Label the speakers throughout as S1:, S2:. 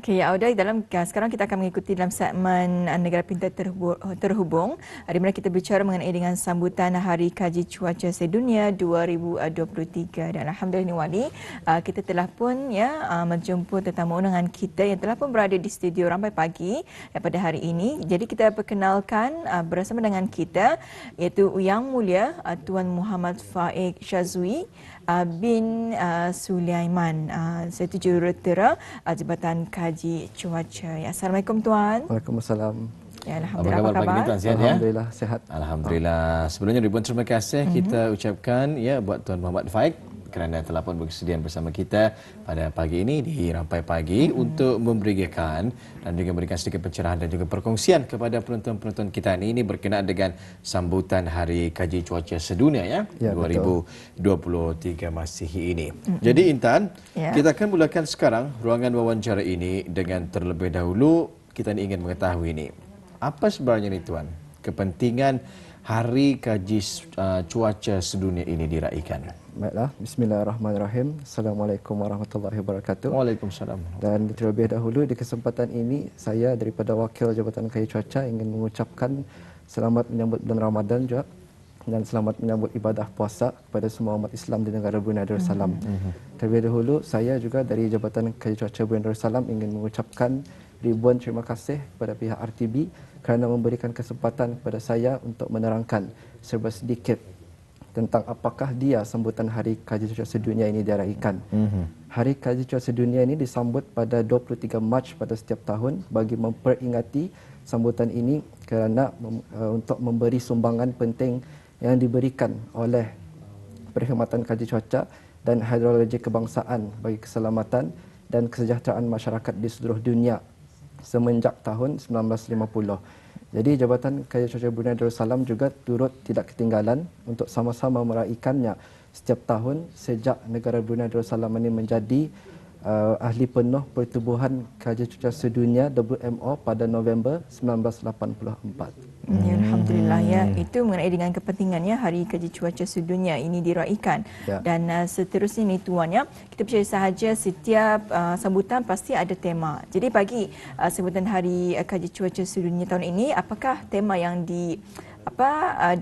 S1: Okey, ya Auda, sekarang kita akan mengikuti dalam segmen Negara Pintar Terhubung, di mana kita bicara mengenai dengan sambutan Hari Kaji Cuaca Sedunia 2023. Dan alhamdulillah ni Wali, kita telah pun menjemput tetamu undangan kita yang telah pun berada di studio ramai pagi pada hari ini. Jadi kita perkenalkan bersama dengan kita iaitu Yang Mulia Tuan Muhammad Faiq Shazwi bin Sulaiman, satu jurutera Jabatan Kaji Cuaca. Ya, Assalamualaikum Tuan.
S2: Waalaikumsalam.
S1: Ya, alhamdulillah. Apa khabar?
S3: Pagi ni Tuan, sihat ya?
S2: Alhamdulillah sihat.
S3: Alhamdulillah. Sebelumnya ribuan terima kasih kita ucapkan buat Tuan Muhammad Faiq kerana telah pun bersedia bersama kita pada pagi ini di Rampai Pagi untuk memberikan dan juga memberikan sedikit pencerahan dan juga perkongsian kepada penonton-penonton kita ini berkenaan dengan sambutan Hari Kaji Cuaca Sedunia 2023 Masihi ini. Jadi Intan, kita akan mulakan sekarang ruangan wawancara ini dengan terlebih dahulu kita ingin mengetahui ini. Apa sebenarnya ni Tuan kepentingan Hari Kaji Cuaca Sedunia ini diraikan?
S2: Baiklah, bismillahirrahmanirrahim. Assalamualaikum warahmatullahi wabarakatuh.
S3: Waalaikumsalam.
S2: Dan terlebih dahulu di kesempatan ini saya daripada Wakil Jabatan Kaji Cuaca ingin mengucapkan selamat menyambut bulan Ramadan juga dan selamat menyambut ibadah puasa kepada semua umat Islam di negara Brunei Darussalam. Terlebih dahulu saya juga dari Jabatan Kaji Cuaca Brunei Darussalam ingin mengucapkan ribuan terima kasih kepada pihak RTB kerana memberikan kesempatan kepada saya untuk menerangkan serba sedikit tentang apakah dia sambutan Hari Kaji Cuaca Sedunia ini diraikan. Hari Kaji Cuaca Sedunia ini disambut pada 23 Mac pada setiap tahun bagi memperingati sambutan ini kerana untuk memberi sumbangan penting yang diberikan oleh Perkhidmatan Kaji Cuaca dan Hidrologi Kebangsaan bagi keselamatan dan kesejahteraan masyarakat di seluruh dunia semenjak tahun 1950. Jadi Jabatan Kaji Cuaca Brunei Darussalam juga turut tidak ketinggalan untuk sama-sama meraikannya setiap tahun sejak negara Brunei Darussalam ini menjadi ahli penuh Pertubuhan Kaji Cuaca Sedunia WMO pada November 1984.
S1: Ya, alhamdulillah ya. Itu mengenai dengan kepentingannya Hari Kaji Cuaca Sedunia ini diraikan. Dan seterusnya ni Tuan kita percaya sahaja setiap sambutan pasti ada tema. Jadi bagi sambutan Hari Kaji Cuaca Sedunia tahun ini, apakah tema yang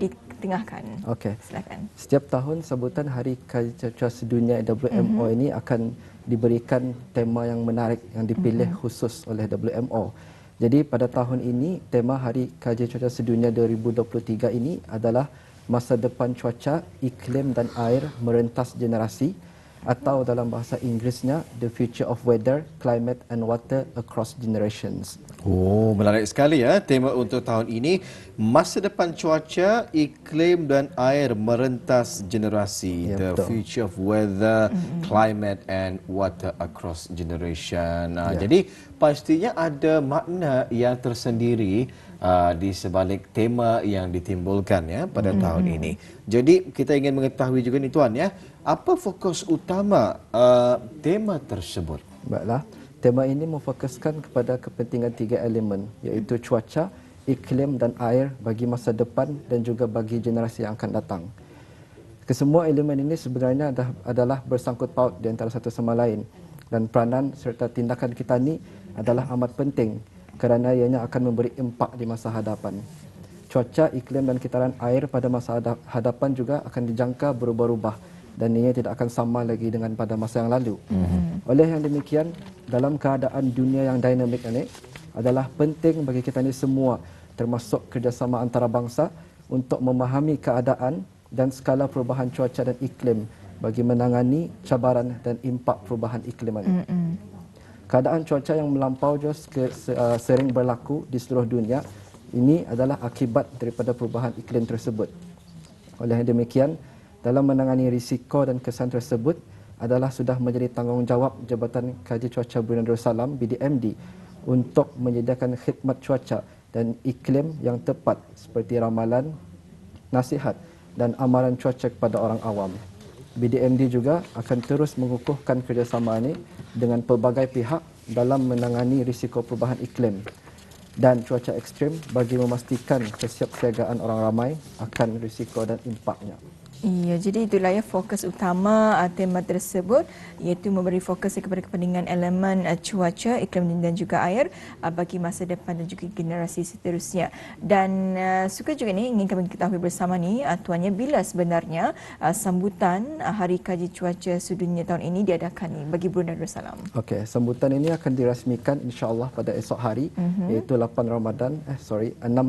S1: ditengahkan? Okey. Silakan.
S2: Setiap tahun sambutan Hari Kaji Cuaca Sedunia WMO ini akan diberikan tema yang menarik yang dipilih khusus oleh WMO. Jadi pada tahun ini tema Hari Kaji Cuaca Sedunia 2023 ini adalah masa depan cuaca, iklim dan air merentas generasi, atau dalam bahasa Inggerisnya The Future of Weather, Climate and Water Across Generations.
S3: Oh, menarik sekali ya tema untuk tahun ini, masa depan cuaca, iklim dan air merentas generasi. The
S2: betul.
S3: Future of Weather, Climate and Water Across Generation. Jadi pastinya ada makna yang tersendiri di sebalik tema yang ditimbulkan pada tahun ini. Jadi kita ingin mengetahui juga ni Tuan apa fokus utama tema tersebut?
S2: Baiklah, tema ini memfokuskan kepada kepentingan tiga elemen iaitu cuaca, iklim dan air bagi masa depan dan juga bagi generasi yang akan datang. Kesemua elemen ini sebenarnya adalah bersangkut paut di antara satu sama lain dan peranan serta tindakan kita ni adalah amat penting kerana ianya akan memberi impak di masa hadapan. Cuaca, iklim dan kitaran air pada masa hadapan juga akan dijangka berubah-ubah dan ia tidak akan sama lagi dengan pada masa yang lalu. Oleh yang demikian, dalam keadaan dunia yang dinamik ini adalah penting bagi kita ini semua termasuk kerjasama antarabangsa untuk memahami keadaan dan skala perubahan cuaca dan iklim bagi menangani cabaran dan impak perubahan iklim ini. Keadaan cuaca yang melampau sering berlaku di seluruh dunia ini adalah akibat daripada perubahan iklim tersebut. Oleh yang demikian, dalam menangani risiko dan kesan tersebut adalah sudah menjadi tanggungjawab Jabatan Kaji Cuaca Brunei Darussalam BDMD untuk menyediakan khidmat cuaca dan iklim yang tepat seperti ramalan, nasihat dan amaran cuaca kepada orang awam. BDMD juga akan terus mengukuhkan kerjasama ini dengan pelbagai pihak dalam menangani risiko perubahan iklim dan cuaca ekstrim bagi memastikan kesiapsiagaan orang ramai akan risiko dan impaknya.
S1: Iya, jadi itulah ya fokus utama tema tersebut, iaitu memberi fokus kepada kepentingan elemen cuaca, iklim dan juga air bagi masa depan dan juga generasi seterusnya. Dan suka juga ni ingin kami ketahui bersama ni tuannya, bila sebenarnya sambutan Hari Kaji Cuaca Sedunia tahun ini diadakan ni bagi Brunei Darussalam.
S2: Okey, sambutan ini akan dirasmikan insya-Allah pada esok hari, iaitu 6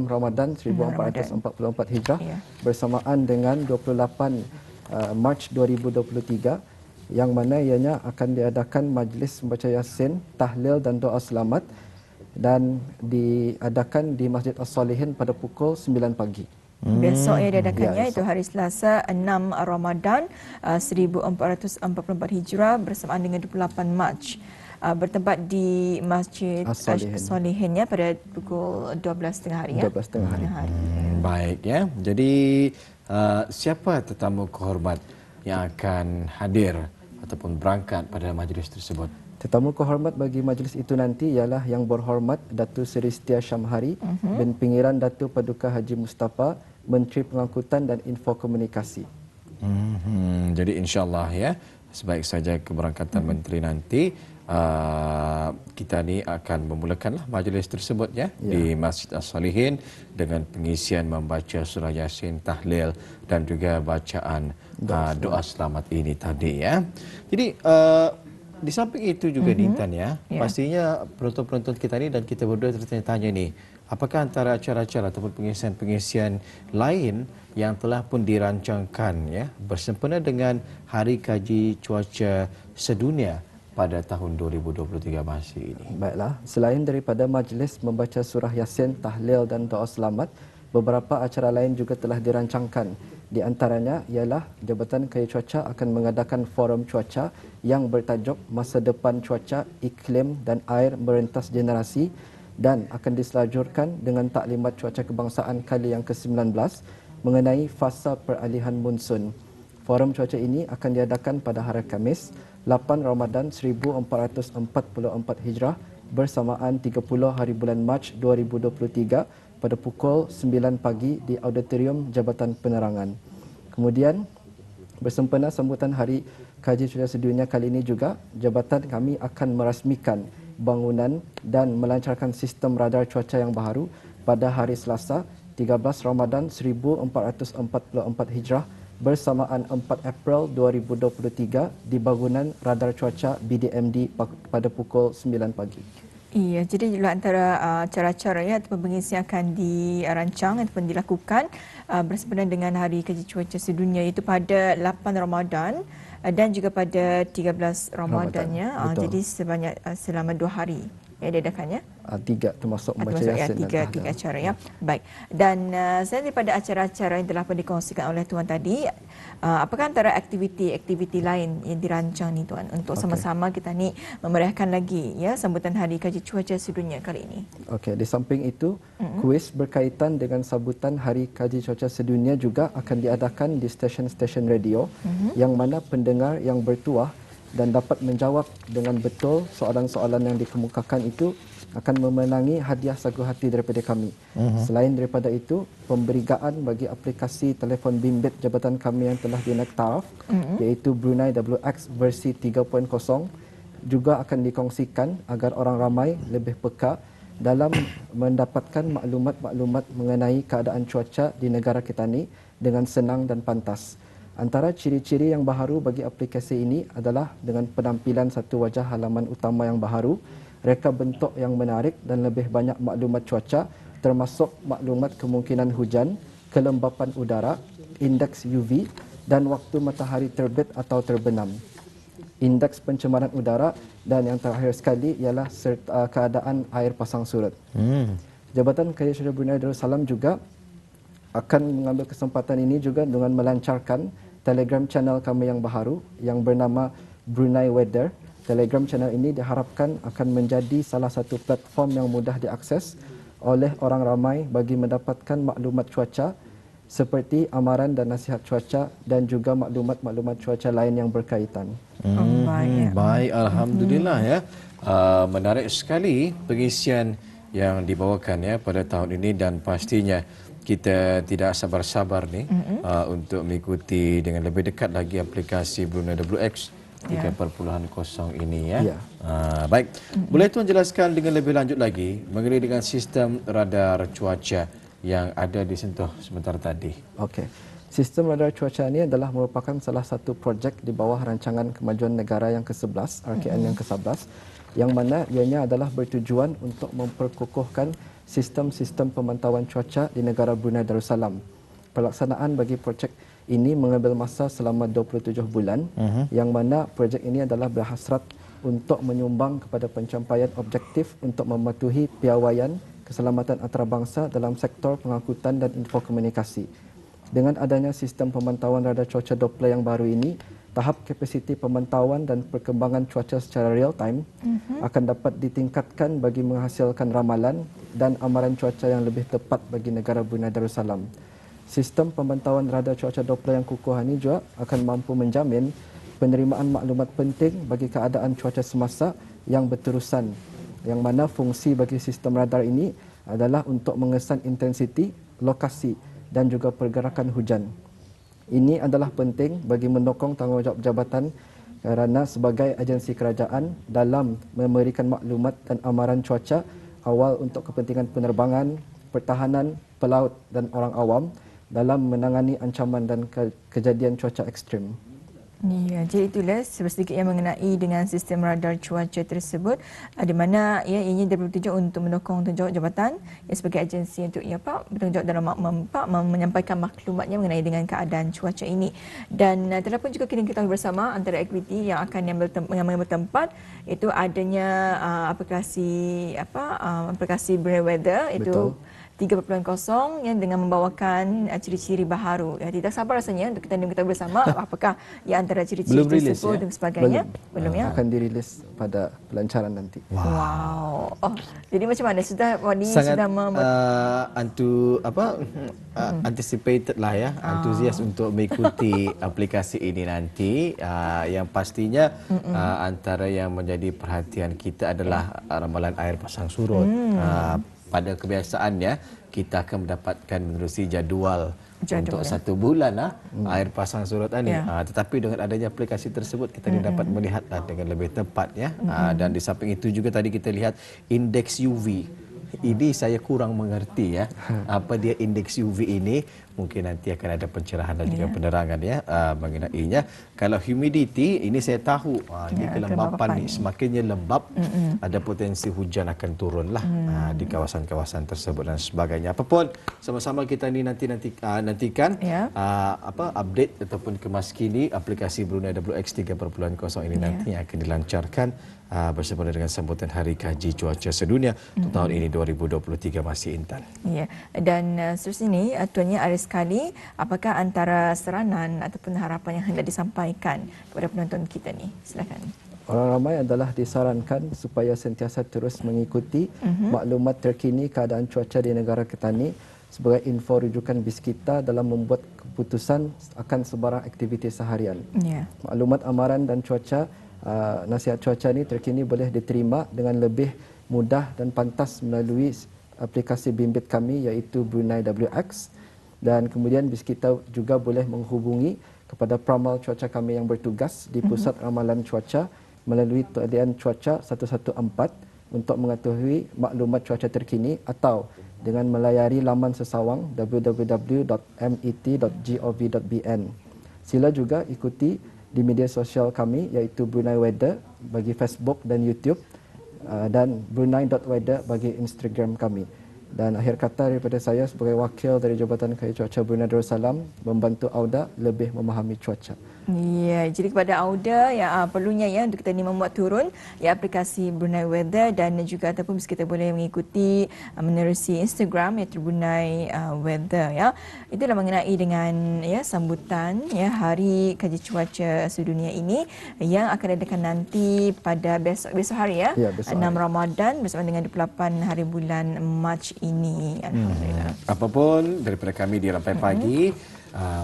S2: Ramadan 1444 Hijrah, bersamaan dengan 28 Mac 2023, yang mana ianya akan diadakan majlis membaca Yasin, tahlil dan doa selamat, dan diadakan di Masjid As-Salihin pada pukul 9 pagi.
S1: Besok diadakannya,
S2: Ya,
S1: itu hari Selasa 6 Ramadan 1444 Hijrah bersamaan dengan 28 Mac. Bertempat di Masjid As-Salihin ya, pada pukul 12.30 hari ya.
S2: 12.30 hari.
S3: Baik ya. Jadi siapa tetamu kehormat yang akan hadir ataupun berangkat pada majlis tersebut?
S2: Tetamu kehormat bagi majlis itu nanti ialah Yang Berhormat Datuk Seri Setia Syamhari bin Pinggiran Datuk Paduka Haji Mustafa, Menteri Pengangkutan dan Infokomunikasi.
S3: Jadi insya-Allah ya, sebaik saja keberangkatan menteri nanti, kita ni akan memulakanlah majlis tersebut ya, di Masjid As-Salihin dengan pengisian membaca surah Yasin, tahlil dan juga bacaan doa selamat ini tadi ya. Jadi di samping itu juga Intan ya, pastinya penonton-penonton kita ni dan kita berdua tertanya-tanya ni, apakah antara acara-acara ataupun pengisian-pengisian lain yang telah pun dirancangkan ya bersempena dengan Hari Kaji Cuaca Sedunia pada tahun 2023 masih ini?
S2: Baiklah, selain daripada majlis membaca surah Yasin, tahlil dan doa selamat, beberapa acara lain juga telah dirancangkan. Di antaranya ialah Jabatan Kaya Cuaca akan mengadakan forum cuaca yang bertajuk Masa Depan Cuaca, Iklim dan Air Merentas Generasi, dan akan diselajurkan dengan taklimat cuaca kebangsaan kali yang ke-19 mengenai fasa peralihan monsun. Forum cuaca ini akan diadakan pada hari Khamis 8 Ramadan 1444 Hijrah bersamaan 30 hari bulan Mac 2023 pada pukul 9 pagi di Auditorium Jabatan Penerangan. Kemudian bersempena sambutan Hari Kaji Cuaca Sedunia kali ini juga, jabatan kami akan merasmikan bangunan dan melancarkan sistem radar cuaca yang baru pada hari Selasa 13 Ramadan 1444 Hijrah bersamaan 4 April 2023 di bangunan radar cuaca BDMD pada pukul 9 pagi.
S1: Iya, jadi itulah antara cara-cara ya ataupun pengisian akan dirancang ataupun dilakukan bersempena dengan Hari Kaji Cuaca Sedunia, iaitu pada 8 Ramadan dan juga pada 13 Ramadannya. Jadi sebanyak selama 2 hari ya diadakannya.
S2: 3 termasuk membaca Yasin.
S1: Tiga acara ya. Baik. Dan selain daripada acara-acara yang telah pun dikongsikan oleh Tuan tadi, apakah antara aktiviti-aktiviti lain yang dirancang ni Tuan untuk sama-sama kita ni memeriahkan lagi ya sambutan Hari Kaji Cuaca Sedunia kali ini? Okey,
S2: di samping itu, kuis berkaitan dengan sambutan Hari Kaji Cuaca Sedunia juga akan diadakan di stesen-stesen radio yang mana pendengar yang bertuah dan dapat menjawab dengan betul soalan-soalan yang dikemukakan itu akan memenangi hadiah sagu hati daripada kami. Selain daripada itu, pemberigaan bagi aplikasi telefon bimbit jabatan kami yang telah dinaik taraf, iaitu Brunei WX versi 3.0, juga akan dikongsikan agar orang ramai lebih peka dalam mendapatkan maklumat-maklumat mengenai keadaan cuaca di negara kita ni dengan senang dan pantas. Antara ciri-ciri yang baharu bagi aplikasi ini adalah dengan penampilan satu wajah halaman utama yang baharu, reka bentuk yang menarik dan lebih banyak maklumat cuaca termasuk maklumat kemungkinan hujan, kelembapan udara, indeks UV dan waktu matahari terbit atau terbenam, indeks pencemaran udara dan yang terakhir sekali ialah keadaan air pasang surut. Jabatan Kaya Cuaca Brunei Darussalam juga akan mengambil kesempatan ini juga dengan melancarkan Telegram channel kami yang baharu yang bernama Brunei Weather. Telegram channel ini diharapkan akan menjadi salah satu platform yang mudah diakses oleh orang ramai bagi mendapatkan maklumat cuaca seperti amaran dan nasihat cuaca dan juga maklumat-maklumat cuaca lain yang berkaitan.
S3: Baik, alhamdulillah ya. Menarik sekali pengisian yang dibawakan ya pada tahun ini dan pastinya kita tidak sabar-sabar ni untuk mengikuti dengan lebih dekat lagi aplikasi Brunei WX 3.0 ini ya. Baik, boleh tuan jelaskan dengan lebih lanjut lagi mengenai dengan sistem radar cuaca yang ada di Sentoh sebentar tadi.
S2: Okey. Sistem radar cuaca ini adalah merupakan salah satu projek di bawah rancangan kemajuan negara yang ke-11, RKN yang ke-11, yang mana ianya adalah bertujuan untuk memperkukuhkan sistem-sistem pemantauan cuaca di negara Brunei Darussalam. Pelaksanaan bagi projek ini mengambil masa selama 27 bulan, yang mana projek ini adalah berhasrat untuk menyumbang kepada pencapaian objektif untuk mematuhi piawaian keselamatan antarabangsa dalam sektor pengangkutan dan infokomunikasi. Dengan adanya sistem pemantauan radar cuaca Doppler yang baru ini, tahap kapasiti pemantauan dan perkembangan cuaca secara real time akan dapat ditingkatkan bagi menghasilkan ramalan dan amaran cuaca yang lebih tepat bagi negara Brunei Darussalam. Sistem pemantauan radar cuaca Doppler yang kukuh ini juga akan mampu menjamin penerimaan maklumat penting bagi keadaan cuaca semasa yang berterusan, yang mana fungsi bagi sistem radar ini adalah untuk mengesan intensiti, lokasi dan juga pergerakan hujan. Ini adalah penting bagi mendukung tanggungjawab jabatan kerana sebagai agensi kerajaan dalam memberikan maklumat dan amaran cuaca awal untuk kepentingan penerbangan, pertahanan, pelaut dan orang awam dalam menangani ancaman dan kejadian cuaca ekstrim.
S1: Ya, jadi itulah sedikit yang mengenai dengan sistem radar cuaca tersebut, di mana ini bertujuan untuk mendukung tanggungjawab jabatan sebagai agensi untuk bertanggungjawab dalam menyampaikan maklumatnya mengenai dengan keadaan cuaca ini. Dan terdapat juga kini kita bersama antara aktiviti yang akan mengambil tempat itu adanya aplikasi Brunei Weather itu 3.0 yang dengan membawakan ciri-ciri baharu. Tidak sabar rasanya untuk kita bersama apakah antara ciri-ciri tersebut dan sebagainya. Belum ya?
S2: Akan dirilis pada pelancaran nanti.
S1: Wow. Oh, jadi macam mana? Sudah
S3: sangat anticipated lah ya, antusias untuk mengikuti aplikasi ini nanti. Yang pastinya antara yang menjadi perhatian kita adalah ramalan air pasang surut. Pada kebiasaannya kita akan mendapatkan menerusi jadual untuk 1 bulan air pasang surut ini. Tetapi dengan adanya aplikasi tersebut kita dapat melihatlah dengan lebih tepat ya. Dan di samping itu juga tadi kita lihat indeks UV. Ini saya kurang mengerti ya. Apa dia indeks UV ini? Mungkin nanti akan ada pencerahan dan juga penerangan ya mengenainya. Kalau humidity ini saya tahu ini kelembapan ni semakinnya lembap ada potensi hujan akan turunlah di kawasan-kawasan tersebut dan sebagainya. Apapun sama-sama kita ni nantikan update ataupun kemas kini aplikasi Brunei WX 3.0 ini nanti yang akan dilancarkan bersama dengan sambutan Hari Kaji Cuaca Sedunia untuk tahun ini 2023 masih intan.
S1: Ya, dan seterusnya ini tuannya ada sekali apakah antara seranan ataupun harapan yang hendak disampaikan kepada penonton kita ni? Silakan.
S2: Orang ramai adalah disarankan supaya sentiasa terus mengikuti maklumat terkini keadaan cuaca di negara kita ni sebagai info rujukan BIS kita dalam membuat keputusan akan sebarang aktiviti seharian. Maklumat amaran dan cuaca nasihat cuaca ini terkini boleh diterima dengan lebih mudah dan pantas melalui aplikasi bimbit kami iaitu Brunei WX, dan kemudian BIS kita juga boleh menghubungi kepada peramal cuaca kami yang bertugas di Pusat Ramalan Cuaca melalui talian cuaca 114 untuk mengetahui maklumat cuaca terkini atau dengan melayari laman sesawang www.met.gov.bn. Sila juga ikuti di media sosial kami iaitu Brunei Weather bagi Facebook dan YouTube dan Brunei.weather bagi Instagram kami. Dan akhir kata daripada saya sebagai wakil dari Jabatan Kaji Cuaca Brunei Darussalam membantu AUDA lebih memahami cuaca.
S1: Ya, jadi kepada AUDA perlunya untuk kita ni membuat turun aplikasi Brunei Weather dan juga ataupun kita boleh mengikuti menerusi Instagram iaitu Brunei Weather ya. Itulah mengenai dengan sambutan Hari Kaji Cuaca Sedunia ini yang akan diadakan nanti pada besok hari ya, 6 Ramadan bersama dengan 28 hari bulan Mac ini. Alhamdulillah.
S3: Apapun daripada kami di Rampai Pagi,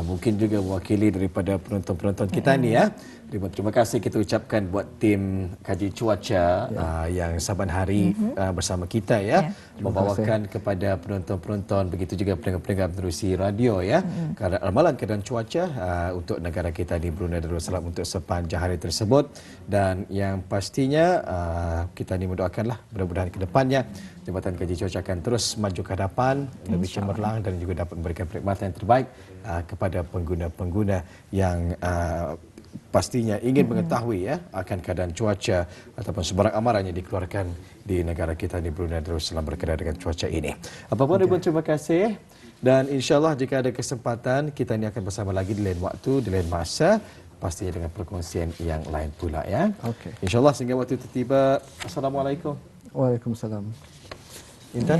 S3: mungkin juga mewakili daripada penonton-penonton kita ni ya. Terima kasih kita ucapkan buat tim kaji cuaca yang saban hari bersama kita ya, membawakan kepada penonton-penonton, begitu juga pendengar-pendengar menerusi radio ya, ramalan keadaan cuaca untuk negara kita di Brunei Darussalam untuk sepanjang hari tersebut. Dan yang pastinya kita ni mendoakanlah mudah-mudahan ke depannya Jabatan Kaji Cuaca akan terus maju ke hadapan, lebih cemerlang dan juga dapat memberikan perkhidmatan yang terbaik kepada pengguna-pengguna yang pastinya ingin mengetahui ya akan keadaan cuaca ataupun sebarang amaran yang dikeluarkan di negara kita di Brunei Darussalam berkaitan dengan cuaca ini. Apapun Ribuan terima kasih, dan insyaAllah jika ada kesempatan kita ini akan bersama lagi di lain waktu, di lain masa, pastinya dengan perkongsian yang lain pula ya. InsyaAllah sehingga waktu itu tiba. Assalamualaikum.
S2: Waalaikumsalam.
S3: Intan.